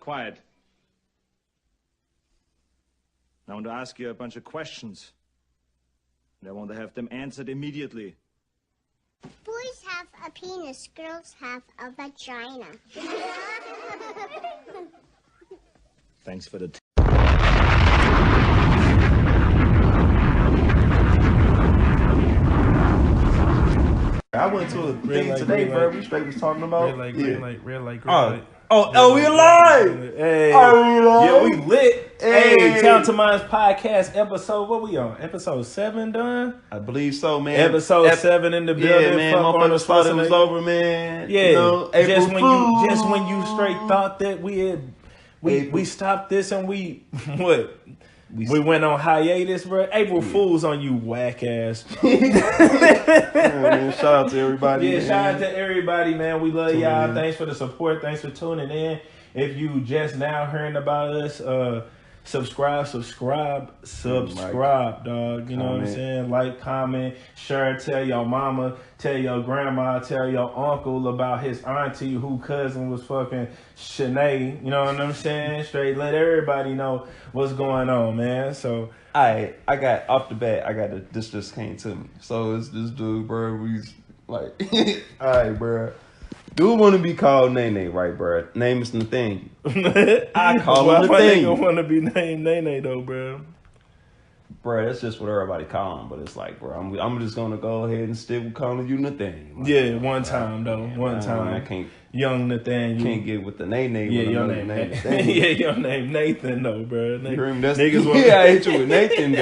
quiet. I want to ask you a bunch of questions. And I want to have them answered immediately. Boys have a penis, girls have a vagina. Thanks for the... I went to a thing today, bro. We straight was talking about Red light. Oh, we alive! Hey, yeah, we lit. Hey, Town to Minds podcast episode. What we on? Episode 7 done? I believe so, man. Episode 7 in the building. Yeah, man. Motherfuckers thought it was over, man. Yeah, you know, just when you straight thought that we stopped this and we went on hiatus, bro. April Fools on you, whack ass. Man, shout out to everybody. Yeah, man. shout out to everybody, man. We love y'all. Thanks for the support. Thanks for tuning in. If you just now hearing about us, subscribe, dog. You know what I'm saying? Like, comment, share, tell your mama, tell your grandma, tell your uncle about his auntie who cousin was fucking Shanae. You know what I'm saying? Straight let everybody know what's going on, man. So I got off the bat. This just came to me. So it's this dude, bro. We's like, all right, bro. Dude want to be called Nene, right, bro? Name is Nathaniel. I call him Nathaniel. Why nigga want to be named Nene though, bro? Bro, that's just what everybody call him. But it's like, bro, I'm just gonna go ahead and stick with calling you Nathaniel. Like, yeah, one time though. One time. I can't. Young Nathaniel. Can't get with the Nene. Yeah, your name Nathan. Yeah, your name Nathan though, bro. You hear him? That's niggas I hate you with Nathan.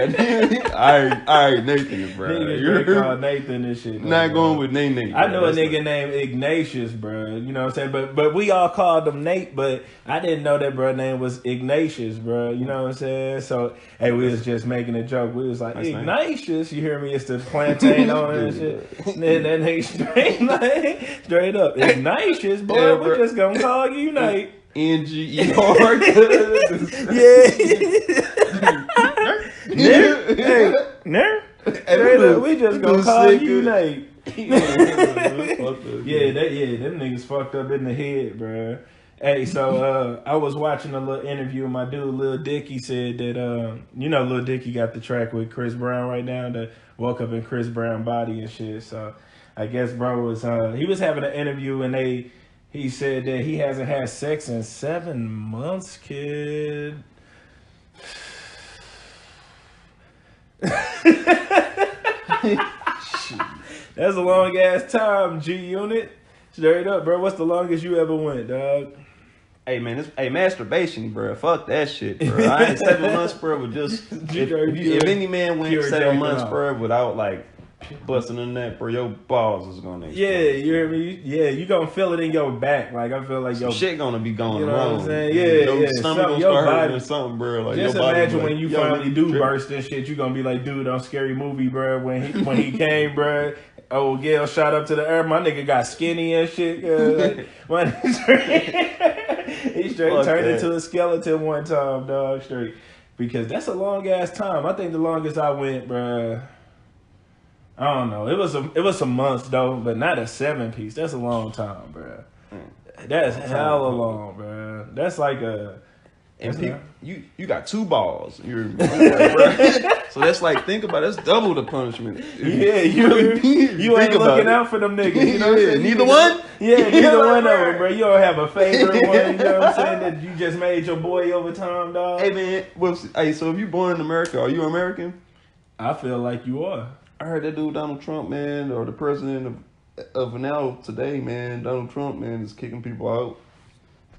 All right, Nathan, bro. Niggas call Nathan and shit. Though, not bro. going with Nene. I know a nigga named Ignatius, bro. You know what I'm saying? But we all called him Nate, but I didn't know that bro name was Ignatius, bro. You know what I'm saying? So hey, we was just making a joke. We was like, nice Ignatius, you hear me? It's the plantain on it and shit. Then that nigga straight up Ignatius, boy. Yeah, we just gonna call you Nate. NGER. Yeah. We just gonna call you Nate. Yeah, them niggas fucked up in the head, bro. Hey, so I was watching a little interview with my dude Lil Dicky said that Lil Dicky got the track with Chris Brown right now, that woke up in Chris Brown body and shit. So I guess bro was he was having an interview and he said that he hasn't had sex in 7 months, kid. That's a long ass time, G Unit. Straight up, bro. What's the longest you ever went, dog? Hey man, masturbation, bro. Fuck that shit, bro. I ain't 7 months, bro. With just if any man went 7 months, bro, without like busting in that, bro, your balls is gonna explode. Yeah, you hear me? Yeah, you gonna feel it in your back. Like I feel like your shit gonna be going you know wrong. What I'm saying? Your stomach gonna start hurting or something, bro. Like just your body imagine like, when you finally do burst and shit, you gonna be like, dude, on Scary Movie, bro. When he came, bro. Oh, Gail shot up to the air. My nigga got skinny and shit. He straight turned into a skeleton one time, dog. Straight, because that's a long ass time. I think the longest I went, bro. I don't know. It was some months though, but not a 7-piece. That's a long time, bro. That's hella long, bro. That's like a. And people, you got 2 balls. You're so that's like, think about it, that's double the punishment. Yeah, you ain't looking out for them niggas. You know what I'm saying? Neither one? Yeah, neither one of them, bro. You don't have a favorite one. You know what I'm saying? That you just made your boy over time, dog. Hey man, so if you born in America, are you American? I feel like you are. I heard that dude Donald Trump, man, or the president of now today, man, Donald Trump, man, is kicking people out.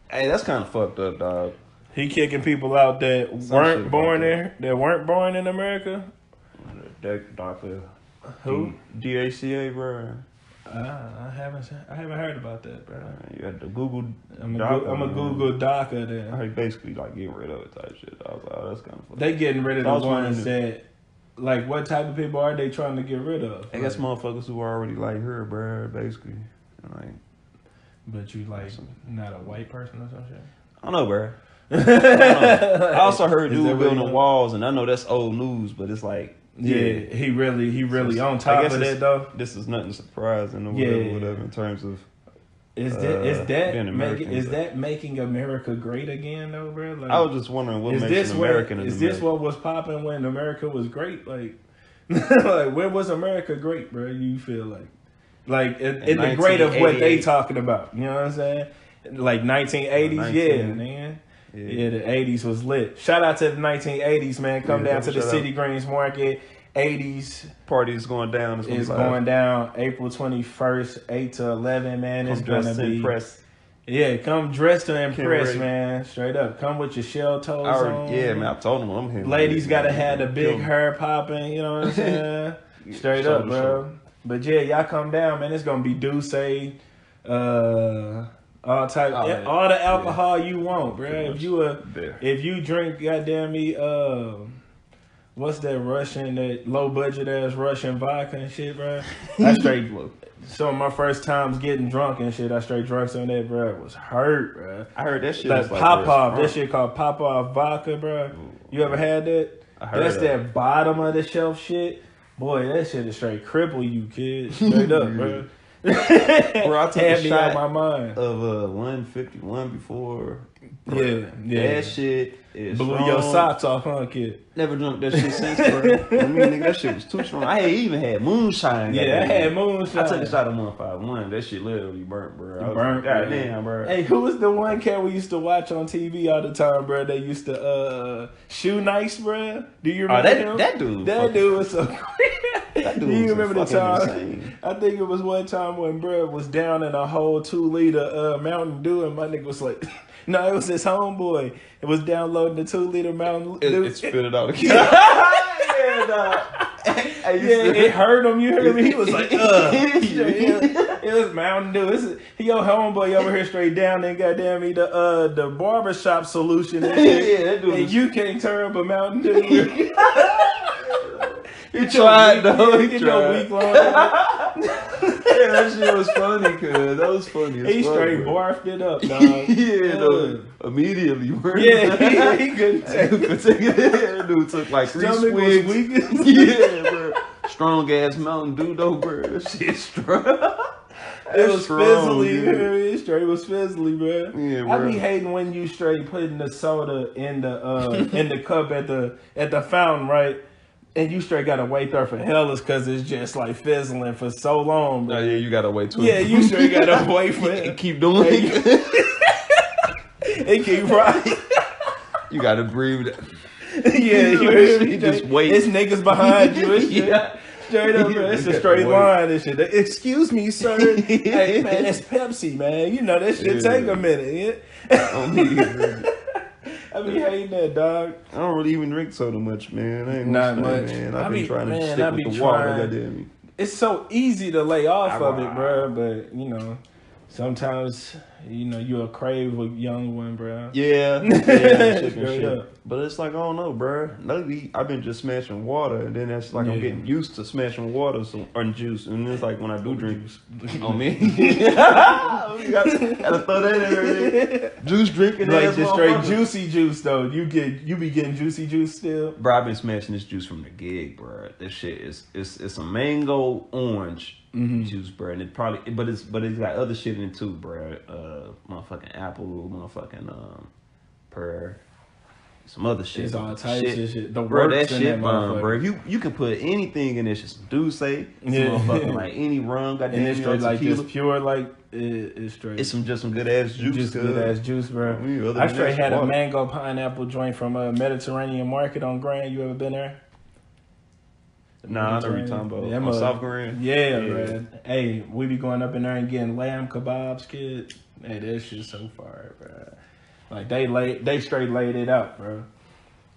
Hey, that's kind of fucked up, dog. He kicking people out that weren't born in America. Doctor who? DACA, bro. I haven't heard about that, bro. You had to Google. I'm a Google DACA then. I basically like getting rid of it type shit. I was like, oh, that's kind of. They getting rid of the ones that. Like, what type of people are they trying to get rid of? I guess motherfuckers who are already like her, bro, basically. Like, but you like not a white person or some shit? I don't know, bro. I also heard dude building walls, and I know that's old news, but it's like, yeah, he really on top of that though. This is nothing surprising or whatever in terms of Is that making America great again though, bro? Like, I was just wondering what makes an American. Is this what was popping when America was great? Like, like where was America great, bro? You feel like in the great of what they talking about? You know what I'm saying? Like 1980s, yeah, man. Yeah, the 80s was lit. Shout out to the 1980s, man. Come down to the City Greens Market. 80s party is going down. It's going down April 21st, 8 to 11, man. It's going to be impressed. Yeah, come dressed to impress, man. Straight up. Come with your shell toes on. Yeah, man, I told them I'm here. Ladies got to have the big hair popping, you know what I'm saying? Straight up, bro. But yeah, y'all come down, man. It's going to be Douce, all the alcohol you want, bro. If you drink, goddamn me, what's that low budget ass Russian vodka and shit, bro? I straight some of my first times getting drunk and shit. I straight drunk some of that, bro. It was hurt, bro. I heard that shit. Like Pop-Off, that shit called Pop-Off vodka, bro. You ever had that? That's that bottom of the shelf shit. Boy, that shit is straight cripple you, kid. Straight up, bro. Bro, I took a shot my mind of 151 before. Yeah. That shit is blew strong. Your socks off, huh, kid? Never drunk that shit since, bro. I mean, nigga, that shit was too strong. I even had moonshine. Yeah, I had moonshine. I took a shot of 151. That shit literally burnt, bro. Goddamn, bro. Hey, who was the one cat we used to watch on TV all the time, bro? They used to Shoe Nice, bro. Do you remember him? That dude? That dude was so That dude do you was remember the time? Insane. I think it was one time when bro was down in a whole 2-liter Mountain Dew, and my nigga was like, no, it was his homeboy. It was downloading the 2-liter Mountain Dew. It spit it out again. Yeah, dog. It hurt him. You heard me? He was like, it was Mountain Dew. Your homeboy over here straight down and goddamn me the barbershop solution. And shit. That dude. And you can't turn up a Mountain Dew. He tried though. He tried. Week long. Yeah, that shit was funny, cuz that was funny. He straight barfed it up, dog. Though, immediately. Bro. Yeah, he couldn't take it. That dude took like 3 swigs. Yeah, bro. Strong ass Mountain Dew though, bro. That shit strong. It was fizzly, it straight was fizzly, bro. Yeah, bro. I be hating when you straight putting the soda in the cup at the fountain, right? And you straight gotta wait there for hellas because it's just like fizzling for so long, bro. Oh yeah, you gotta wait too. Yeah, you straight gotta wait for it. Keep doing it. It keep right. You gotta breathe. Yeah, you just wait. It's niggas behind you. It's Yeah. Straight up, man. It's a straight line and shit. Excuse me, sir. Hey, man, it's Pepsi, man. You know, that shit take a minute. Yeah? I be hating that, dog. I don't really even drink soda much, man. I ain't Not much. Man. I be trying to stick with the water. Goddamn me. It's so easy to lay off of it, bro. But, you know, sometimes, you know, you'll crave a young one, bro. Yeah. Shit. Up. But it's like, I don't know, bro. Lately, I've been just smashing water. And then that's like I'm getting used to smashing water or juice. And it's like when I do drink on me. Gotta throw that in there. Juice drinking. Like just straight juicy juice, though. You be getting juicy juice still? Bro, I've been smashing this juice from the gig, bro. This shit it's a mango orange juice, bro. And but it's got other shit in it too, bro. Motherfucking apple, motherfucking pear, some other shit. It's all types of shit. Bro, that shit bomb, bro. You can put anything in there. Some Douce, some motherfucking like any rum, goddamn. And it's straight like just pure like it's straight. It's just some good ass juice. Just good ass juice, bro. I straight had a mango pineapple joint from a Mediterranean Market on Grand. You ever been there? Nah, I know what you're talking about. South Korean? Yeah, bro. Hey, we be going up in there and getting lamb kebabs, kid. Hey, that shit's so fire, bro. Like, they straight laid it out, bro.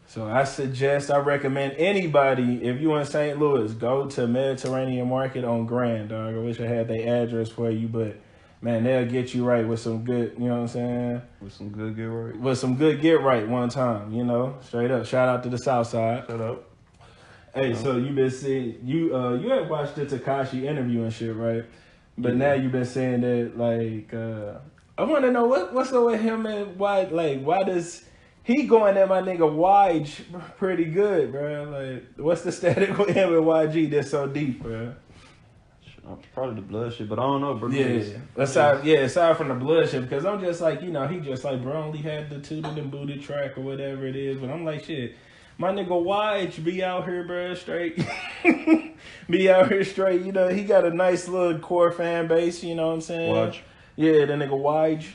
So I recommend anybody, if you in St. Louis, go to Mediterranean Market on Grand, dog. I wish I had their address for you, but, man, they'll get you right with some good, you know what I'm saying? With some good get right. With some good get right one time, you know? Straight up. Shout out to the South Side. Shut up. Hey, so you been seeing you had watched the Tekashi interview and shit, right? But now you've been saying that like I want to know what's up with him and why does he going at my nigga YG pretty good, bro? Like what's the static with him and YG that's so deep, bro? I Probably the blood shit, but I don't know, bro. Aside from the blood shit, because I'm just like, you know, he just like, bro, only had the tooted and booted track or whatever it is, but I'm like, shit, my nigga Wige be out here, bro, straight. Be out here straight, you know, he got a nice little core fan base, you know what I'm saying? Watch. Yeah, that nigga Wige.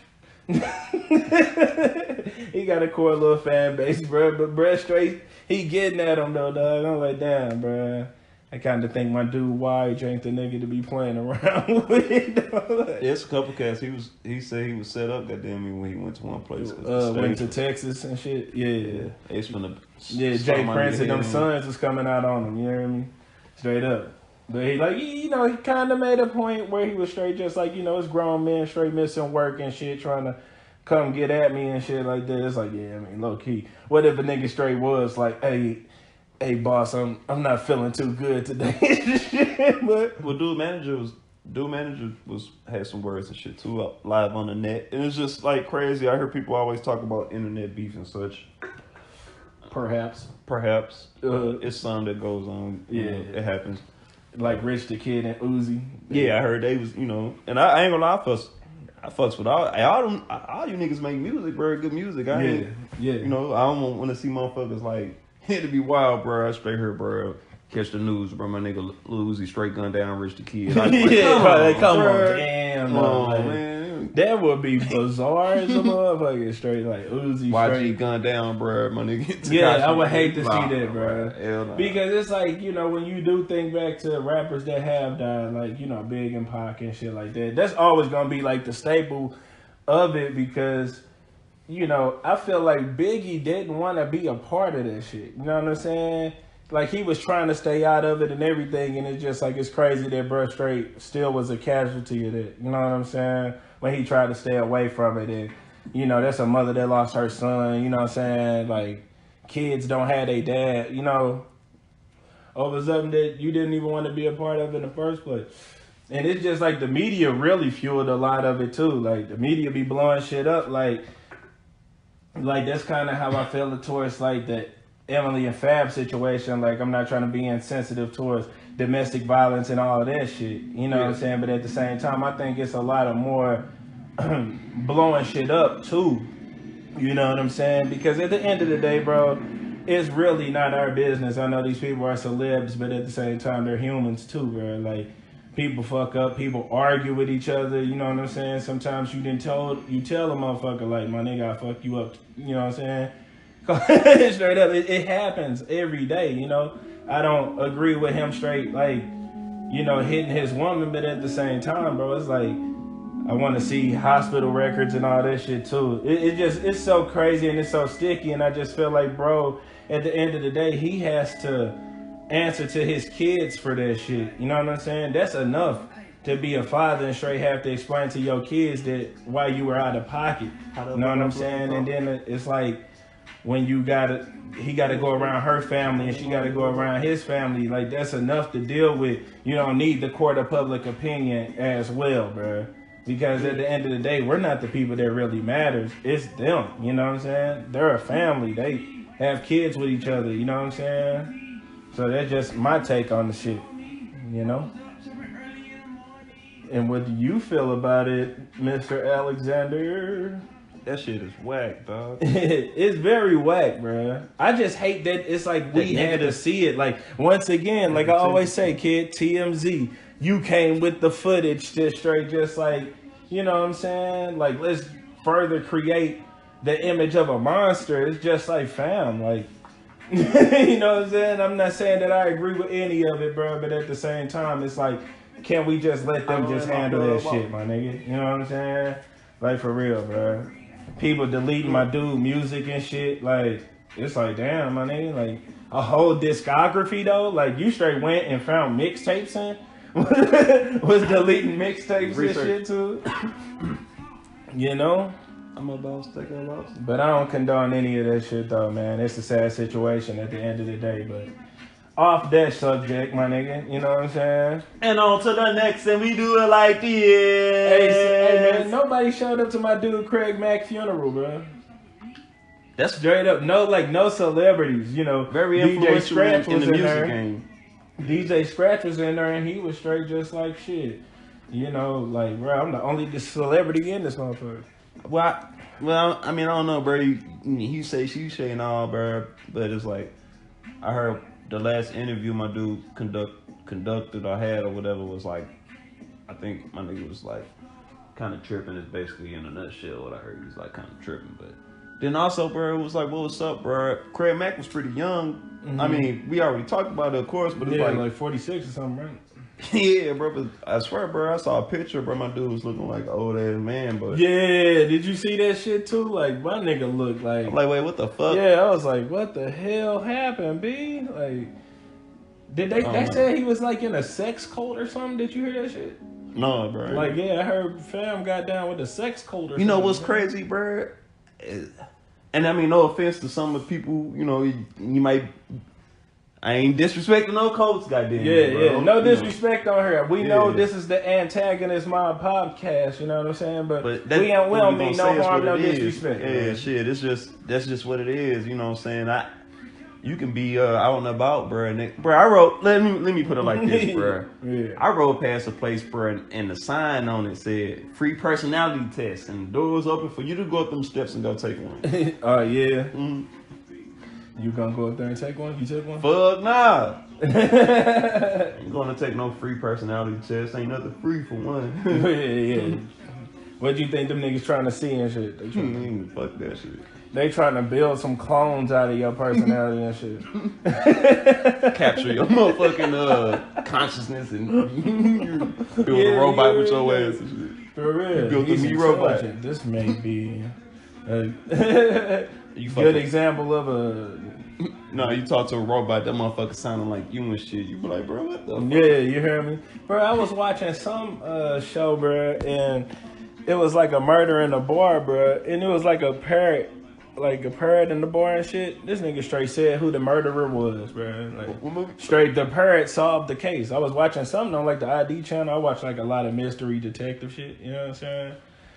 He got a core little fan base, bro, but bro, straight, he getting at him though, dog. I'm like, damn, bro. I kind of think my dude Wige ain't the nigga to be playing around with. It's a couple cats. He said he was set up, goddamn me, when he went to one place. Went to Texas and shit. Yeah. It's from the Jay Prince and them sons was coming out on him. You hear me? Straight up. But he like, you know, he kind of made a point where he was straight just like, you know, it's grown men straight missing work and shit trying to come get at me and shit like that. It's like, yeah, I mean, low key. What if a nigga straight was like, hey boss, I'm not feeling too good today. But well, dude manager had some words and shit too up live on the net, and it's just like crazy. I heard people always talk about internet beef and such. Perhaps it's something that goes on. Yeah, it happens. Like Rich the Kid and Uzi. Yeah, I heard they was, you know, and I ain't gonna lie, I fucks with all you niggas make music, bro, good music. Yeah. You know, I don't want to see motherfuckers like. It'd be wild, bro. I straight here, bro. Catch the news, bro. My nigga Lil Uzi straight gun down Rich the Kid. Come on, damn, man. That would be bizarre as a motherfucker. Straight like Uzi. YG gun down, bro. My nigga. Yeah, I would hate to see that, bro. Because it's like, you know, when you do think back to rappers that have died, like, you know, Big and Pac and shit like that, that's always gonna be like the staple of it because. You know, I feel like Biggie didn't want to be a part of that shit. You know what I'm saying? Like, he was trying to stay out of it and everything, and it's just like, it's crazy that Bruh Straight still was a casualty of that. You know what I'm saying? When he tried to stay away from it, and, you know, that's a mother that lost her son, you know what I'm saying? Like, kids don't have their dad, you know, over something that you didn't even want to be a part of in the first place. And it's just like the media really fueled a lot of it, too. Like, the media be blowing shit up, like that's kind of how I feel towards like the Emily and Fab situation. Like, I'm not trying to be insensitive towards domestic violence and all of that shit. You know what I'm saying? But at the same time, I think it's a lot of more blowing shit up too. You know what I'm saying? Because at the end of the day, bro, it's really not our business. I know these people are celebs, but at the same time, they're humans too, bro. Like, people fuck up, people argue with each other, you know what I'm saying? Sometimes you tell a motherfucker, like, my nigga, I fuck you up, you know what I'm saying? Straight up, it happens every day, you know? I don't agree with him straight, like, you know, hitting his woman, but at the same time, bro, it's like, I want to see hospital records and all that shit too. It's so crazy and it's so sticky, and I just feel like, bro, at the end of the day, he has to answer to his kids for that shit. You know what I'm saying? That's enough to be a father and straight have to explain to your kids that why you were out of pocket. You know what I'm saying? And then it's like when he gotta go around her family and she gotta go around his family. Like, that's enough to deal with. You don't need the court of public opinion as well, bro. Because at the end of the day, we're not the people that really matters. It's them. You know what I'm saying? They're a family. They have kids with each other. You know what I'm saying? So that's just my take on the shit, you know? And what do you feel about it, Mr. Alexander? That shit is whack, dog. It's very whack, bro. I just hate that it's like we had to see it. Like, once again, like I always say, kid, TMZ, you came with the footage just straight, just like, you know what I'm saying? Like, let's further create the image of a monster. It's just like, fam, like, you know what I'm saying? I'm not saying that I agree with any of it, bro, but at the same time, it's like, can we just let them just handle that shit, my nigga? You know what I'm saying? Like, for real, bro. People deleting my dude music and shit, like, it's like, damn, my nigga, like, a whole discography, though? Like, you straight went and found mixtapes in? Was deleting mixtapes and shit, too? You know? I'm about to take a loss. But I don't condone any of that shit, though, man. It's a sad situation at the end of the day, but off that subject, my nigga. You know what I'm saying? And on to the next, and we do it like this. Hey, man, nobody showed up to my dude Craig Mack funeral, bro. That's straight up. No celebrities, you know. Very influential in the music game. DJ Scratch was in there and he was straight just like shit. You know, like, bro, I'm the only celebrity in this motherfucker. Well, I mean, I don't know, bro. He say she say and all, bro. But it's like, I heard the last interview my dude conducted or had or whatever was like, I think my nigga was like, kind of tripping is basically in a nutshell what I heard. He was like kind of tripping, but then also, bro, it was like, what's up, bro? Craig Mack was pretty young. Mm-hmm. I mean, we already talked about it, of course, but it's like 46 or something, right? Yeah, bro, but I swear, bro, I saw a picture, bro. My dude was looking like an old ass man, but yeah, did you see that shit too? Like, my nigga looked like, I'm like, wait, what the fuck? Yeah, I was like, what the hell happened, B? Like, did they said he was like in a sex cult or something? Did you hear that shit? No, bro. Like, yeah, I heard fam got down with a sex cult or something. You know what's crazy, bro? And I mean, no offense to some of the people, you know, you might. I ain't disrespecting no cults, goddamn. Yeah, bro. yeah. No disrespect on her. We know this is the Antagonist Mob podcast, you know what I'm saying? But we don't mean no harm, no disrespect. Yeah, shit. That's just what it is, you know what I'm saying? You can be out and about, bro. And bro, I wrote. Let me put it like this, bro. Yeah. I rode past a place, bro, and the sign on it said "free personality test," and the door was open for you to go up them steps and go take one. Oh yeah. Mm-hmm. You gonna go up there and take one? You took one? Fuck nah. Ain't gonna take no free personality test. Ain't nothing free for one. Yeah. What do you think them niggas trying to see and shit? They fuck that shit. They trying to build some clones out of your personality and shit. Capture your motherfucking consciousness and build a robot with your ass and shit. For real. Build a new robot. This may be a good example of a... No, you talk to a robot, that motherfucker sounding like you and shit. You be like, bro, what the fuck? Yeah, you hear me? Bro, I was watching some show, bro, and it was like a murder in a bar, bro, and it was like a parrot in the bar and shit. This nigga straight said who the murderer was, bro. Like, straight, the parrot solved the case. I was watching something on like the ID channel. I watch like a lot of mystery detective shit, you know what I'm saying?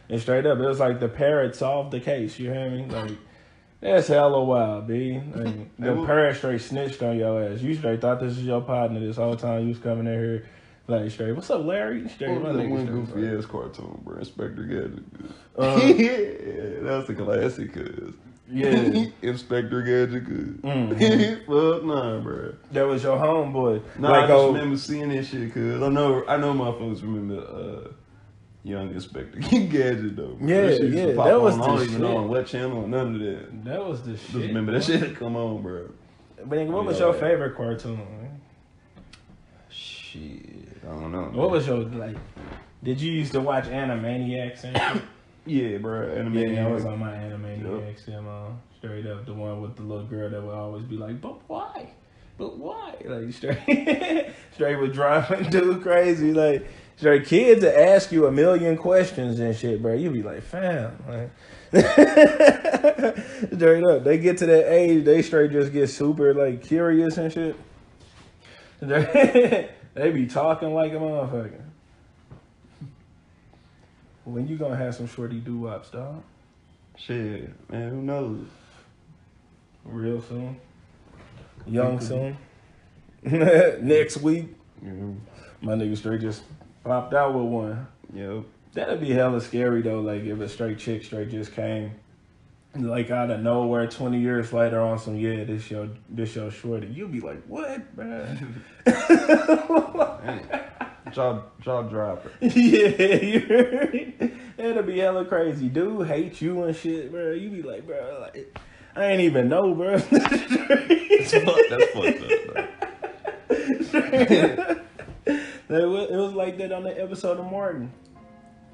And straight up, it was like the parrot solved the case, you hear me? Like, that's hella wild, B. Like, the parrot straight snitched on your ass. You straight thought this was your partner this whole time you was coming in here. Like, straight, what's up, Larry? Straight, that one goofy ass cartoon, bro. Inspector Gadget. Yeah, that was a classic, cuz. Yeah. Inspector Gadget, cuz. Fuck nah, bro. That was your homeboy. Nah, like, I just remember seeing this shit, cuz. I know motherfuckers remember Young Inspector Gadget, though. Yeah, yeah. That was the shit. I don't even know on what channel or none of that. That was the shit. Just remember that shit. Come on, bro. But what was your favorite cartoon, man? Shit. I don't know. What was your, like, did you used to watch Animaniacs and shit? Yeah, bro. Animaniacs. Yeah, I was on my Animaniacs. Yep. Straight up, the one with the little girl that would always be like, but why? But why? Like, straight would drive dude crazy. Like, straight kids that ask you a million questions and shit, bro. You be like, fam. Like, straight up. They get to that age, they straight just get super, like, curious and shit. They be talking like a motherfucker. When you gonna have some shorty doo-wops, dog? Shit, man, who knows? Real soon. Young soon. Next week. Mm-hmm. My nigga straight just popped out with one. Yep. That'd be hella scary though, like if a straight chick straight just came like out of nowhere 20 years later on some, yeah, this your shorty. You'd be like, what, man? Jaw dropper. Yeah, you heard me? That'd be hella crazy. Dude hate you and shit, bro. You be like, bro, like, I ain't even know, bro. That's fucked up, bro. It was like that on the episode of Martin.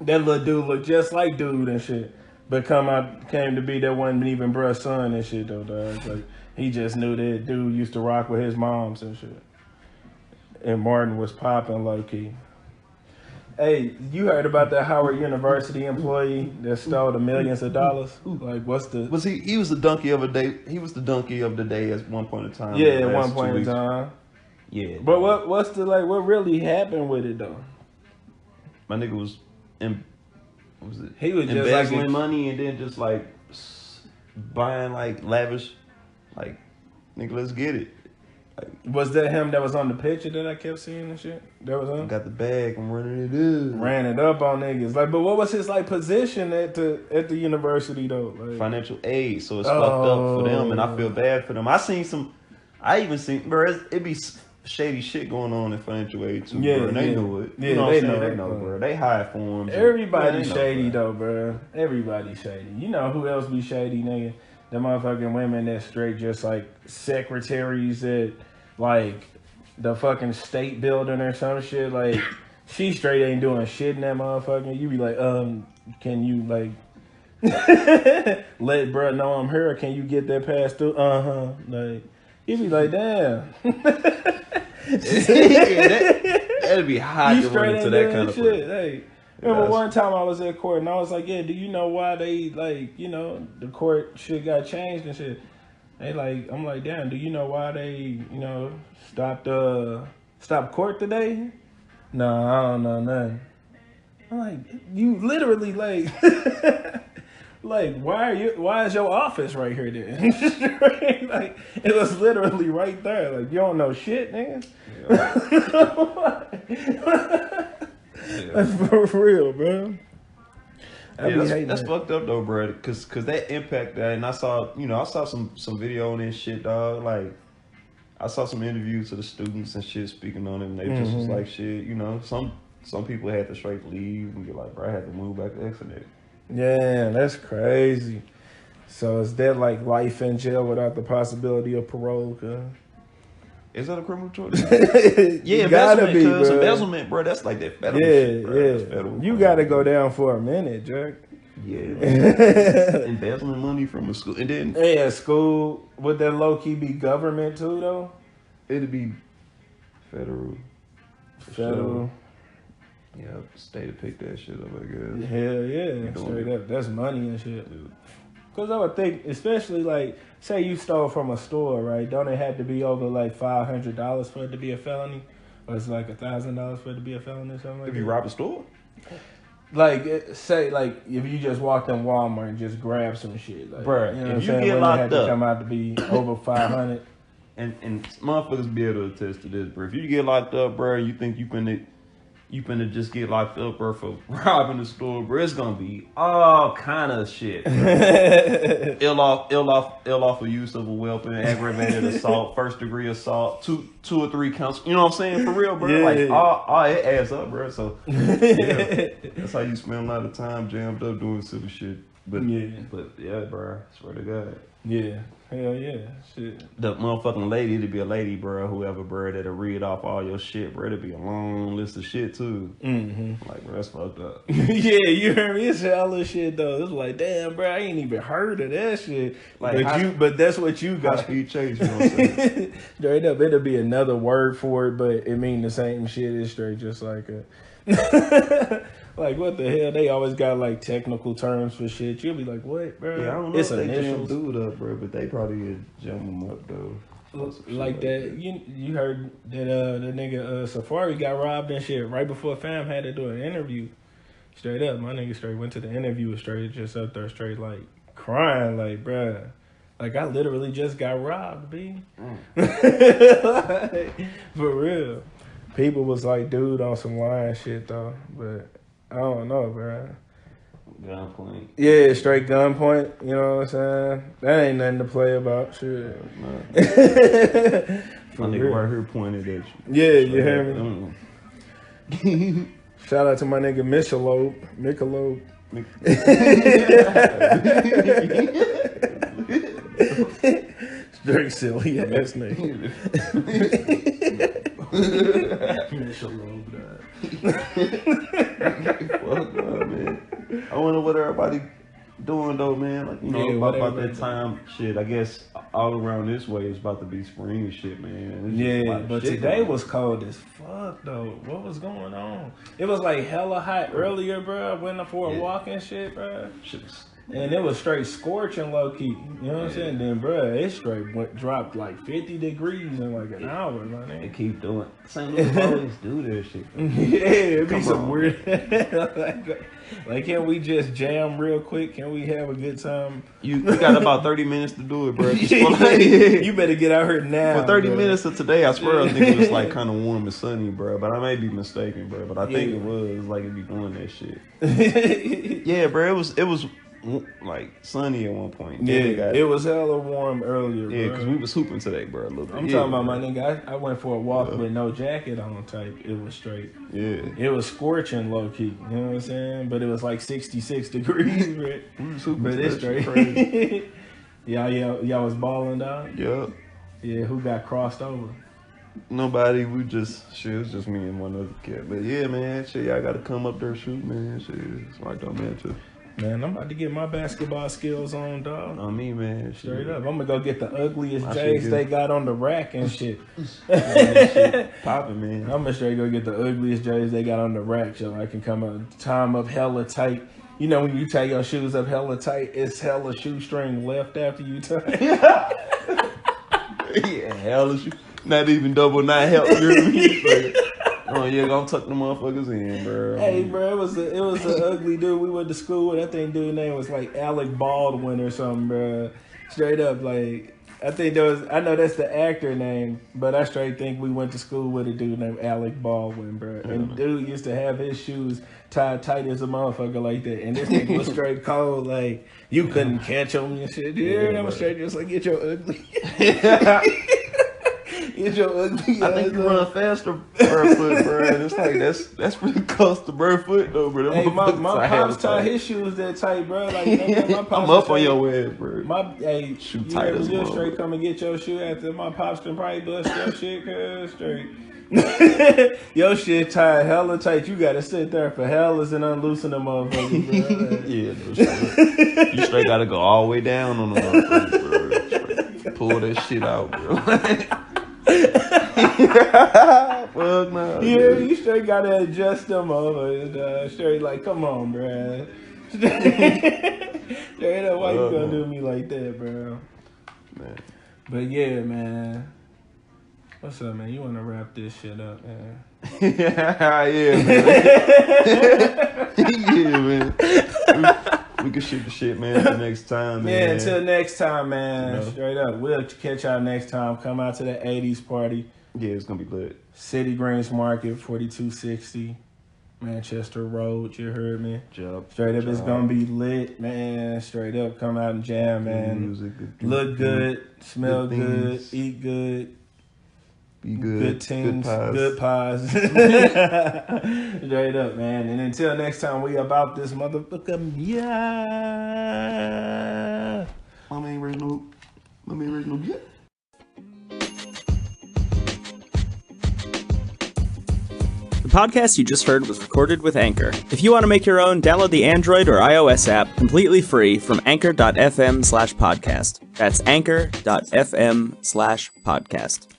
That little dude looked just like dude and shit. But came to be that wasn't even bruh's son and shit though, dog. Like, he just knew that dude used to rock with his moms and shit. And Martin was popping low key. Hey, you heard about that Howard University employee that stole the millions of dollars? Like, what's the... He was the donkey of the day. He was the donkey of the day at one point in time. Yeah, at one point in time. Yeah. But what really happened with it though? My nigga was he was just embezzling like money and then just like buying like lavish, like, nigga, let's get it. Was that him that was on the picture that I kept seeing and shit? That was him? Got the bag, I'm running it up. Ran it up on niggas. Like, but what was his like position at the university though? Like, financial aid, so it's fucked up for them, and I feel bad for them. I even seen, bro, it be shady shit going on in financial aid too, bro. And they know it. Yeah, you know what I'm saying? know They know, bro. They hide forms. Everybody shady though, bro. Everybody shady. You know who else be shady, nigga? The motherfucking women that straight just like secretaries at like the fucking state building or some shit. Like she straight ain't doing shit in that motherfucking. You be like, can you like let bro know I'm here? Can you get that passed through? Like you be like, damn. That'd be hot to run into that kind of shit. Hey, remember one time I was at court and I was like, yeah, do you know why they like, you know, the court shit got changed and shit? They like, I'm like, damn, do you know why they, you know, stopped court today? No, I don't know nothing. I'm like, you literally like like why is your office right here then? Like it was literally right there. Like you don't know shit, nigga. That's for real, bro. That's fucked up though, bro. Cause that impact that, and I saw some video on this shit, dog. Like I saw some interviews of the students and shit speaking on it, and they just was like, shit, you know, some people had to straight leave and be like, bro, I had to move back to Exeter. Yeah, that's crazy. So is that like life in jail without the possibility of parole? Cause is that a criminal charge? Yeah, embezzlement, bro. That's like that federal shit, bro. Yeah, That's federal, you got to go down for a minute, Jack. Yeah, embezzling money from a school, and then school. Would that low key be government too, though? It'd be federal. Federal. Yeah, state to pick that shit up, I guess. Hell yeah, straight up. That's money and shit. Because I would think, especially like, say you stole from a store, right? Don't it have to be over like $500 for it to be a felony? Or it's like $1,000 for it to be a felony or something like that? If you rob a store? Like, say, like, if you just walked in Walmart and just grabbed some shit. Like, bruh, you know if you get locked up. To come out to be over 500. And motherfuckers be able to attest to this, bro. If you get locked up, bro, you think you finna just get locked up, bro, for robbing the store, bro. It's gonna be all kind of shit. ill off for use of a weapon, aggravated assault, first degree assault, two or three counts. You know what I'm saying? For real, bro. Yeah. Like all it adds up, bro. So yeah, that's how you spend a lot of time jammed up doing silly shit. But yeah, bro. Swear to God. Yeah. Hell yeah. Shit. The motherfucking lady, it'd be a lady, bro, whoever, bro, that'll read off all your shit, bro. It'd be a long list of shit, too. Mm-hmm. Like, bro, that's fucked up. Yeah, you heard me. It's hella shit, though. It's like, damn, bro, I ain't even heard of that shit. Like, but that's what you got. High-speed chase, you know what I'm saying? Straight up, it'll be another word for it, but it mean the same shit. It's straight just like a... Like, what the hell? They always got, like, technical terms for shit. You'll be like, what, bro? Yeah, I don't know it's if they initials. jam dude up, bro, but they probably would jam them up, though. Like that. You heard that the nigga Safari got robbed and shit right before Fam had to do an interview. Straight up, my nigga straight went to the interview straight just up there straight like crying like, bruh. Like, I literally just got robbed, B. Like, for real. People was like, dude, on some lying shit, though. But I don't know, bro. Gunpoint. Yeah, straight gunpoint. You know what I'm saying? That ain't nothing to play about. Shit. My nigga right here pointed at you. Yeah, you hear me? Shout out to my nigga Michelob. Straight silly ass nigga. Michelob, Fuck up, man. I wonder what everybody doing though, man. Like, you know, about that time shit. I guess all around this way is about to be spring and shit, man. Yeah, but today was cold as fuck though. What was going on? It was like hella hot earlier, bro. I went for a walk and shit, bro. And it was straight scorching low key. You know what I'm saying? Then, bro, it straight dropped like 50 degrees in like an hour, man. They keep doing. St. Louis always do that shit. Yeah, it'd be some weird. like, can we just jam real quick? Can we have a good time? You got about 30 minutes to do it, bro. You better get out here now. For 30 bro. minutes of today, I swear I think it was like kind of warm and sunny, bro. But I may be mistaken, bro. But I think it was like it be doing that shit. Yeah, bro. It was like sunny at one point. Yeah, it was hella warm earlier. Yeah, bro. because we was hooping today, bro. A little bit. I'm talking about my nigga. I went for a walk with no jacket on type. It was straight. Yeah. It was scorching low key. You know what I'm saying? But it was like 66 degrees, bro. We was hooping. But it's straight. y'all was balling down? Yep. Yeah, who got crossed over? Nobody. It was just me and one other kid. But yeah, man, shit, y'all gotta come up there shoot, man. Shit, it's right on, man, too. Man, I'm about to get my basketball skills on, dog. On me, man. Straight up. I'm gonna go get the ugliest J's they got on the rack and shit. Popping, man. I'm gonna straight go get the ugliest J's they got on the rack so I can come up, tie them up hella tight. You know when you tie your shoes up hella tight, it's hella shoestring left after you tie. Yeah, hella shoe. Not even double knot help. Oh yeah, gonna tuck the motherfuckers in, bro. Hey, bro, it was an ugly dude we went to school with. I think dude's name was like Alec Baldwin or something, bro. Straight up, like I know that's the actor name, but I straight think we went to school with a dude named Alec Baldwin, bro. And dude used to have his shoes tied tight as a motherfucker like that, and this nigga was straight cold, like you couldn't catch him and shit. Yeah, I'm straight just like get your ugly. Get your ugly. I think you run faster barefoot, bro. And it's like that's pretty close to barefoot though, bro. Hey, my pops tie his shoes that tight, bro. Like my pops I'm up on your ass, bro. Hey, shoe you tight ever as just well. straight come and get your shoe after my pops can probably bust your shit, cuz straight. Your shit tied hella tight. You gotta sit there for hellas and unloosen them motherfuckers, bro. Yeah, no, you straight gotta go all the way down on the motherfuckers, bro. Straight pull that shit out, bro. Fuck no. Yeah, you straight gotta adjust them over. Straight like, come on, bro. Straight up, why you gonna do me like that, bro? Man. But yeah, man. What's up, man? You wanna wrap this shit up, man? Yeah, man. Yeah, man. We can shoot the shit, man, until next time, man. Yeah, until next time, man. You know? Straight up. We'll catch y'all next time. Come out to the 80s party. Yeah, it's gonna be lit. City Greens Market, 4260 Manchester Road. You heard me? Job. Straight up, it's gonna be lit, man. Straight up, come out and jam, man. Good music, good look good, smell good good, things. eat good. Be good. Good teams, Good pies. good pies. Straight up, man. And until next time, we about this motherfucker. Yeah. My main original. Yeah. The podcast you just heard was recorded with Anchor. If you want to make your own, download the Android or iOS app completely free from anchor.fm/podcast. That's anchor.fm/podcast.